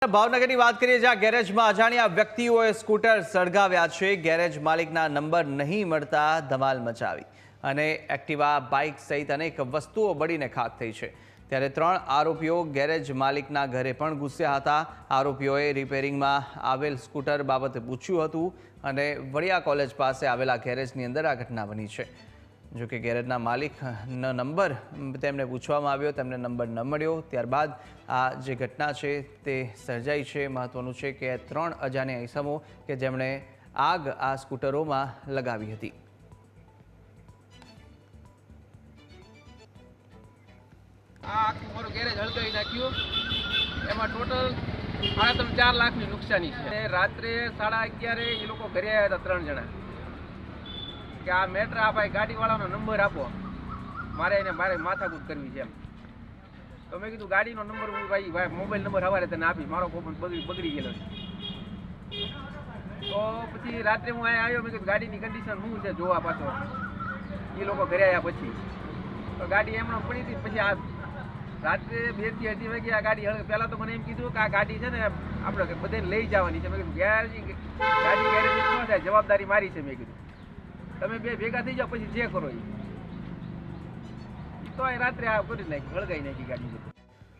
ભાવનગરની વાત કરીએ જ્યાં ગેરેજમાં અજાણ્યા વ્યક્તિઓએ સ્કૂટર સળગાવ્યા છે। ગેરેજ માલિકના નંબર નહીં મળતા ધમાલ મચાવી અને એક્ટિવા બાઇક સહિત અનેક વસ્તુઓ બળીને ખાખ થઈ છે। ત્યારે 3 આરોપીઓ ગેરેજ માલિકના ઘરે પણ ઘૂસ્યા હતા। આરોપીઓએ રિપેરિંગમાં આવેલ સ્કૂટર બાબતે પૂછ્યું હતું અને વડિયા કોલેજ પાસે આવેલા ગેરેજની અંદર આ ઘટના બની છે। જો કે ગેરેજના માલિકનો નંબર તેમને પૂછવામાં આવ્યો, તેમને નંબર ન મળ્યો। ત્યારબાદ આ જે ઘટના છે તે સર્જાઈ છે। મહત્વનું છે કે 3 અજાણ્યા ઇસમો કે જેમણે આગ આ સ્કૂટરોમાં લગાવી હતી। આ આખું મારું ગેરેજ હળગાવી નાખ્યું। એમાં ટોટલ 4.5 લાખની નુકસાની છે। રાત્રે 11:30 એ લોકો ઘરે આવ્યા હતા 3 જણા કે આ મેટર આ ભાઈ ગાડીવાળાનો નંબર આપો, મારે માથાકૂટ કરવી છે એમ। તો મેં કીધું ગાડીનો નંબર હું ભાઈ મોબાઈલ નંબર સવારે તને આપી, મારો ફોન બગડી ગયેલો છે। તો પછી રાત્રે હું અહીંયા આવ્યો, મેં કીધું ગાડીની કન્ડિશન શું છે જોવા પાછો। એ લોકો ઘરે આવ્યા પછી તો ગાડી એમણે પડી હતી। પછી આ રાત્રે 2 થી 2:30 વાગે આ ગાડી પહેલાં તો મને એમ કીધું કે આ ગાડી છે ને આપણે બધાને લઈ જવાની છે। મેં કીધું ગાડી ગેરેજ ન થાય, જવાબદારી મારી છે। મેં કીધું તમે બે ભેગા થઈ જાઓ, પછી જે કરો એ તો રાત્રે આ કરી નાખી, હળગાઈ નાખી ગાડી।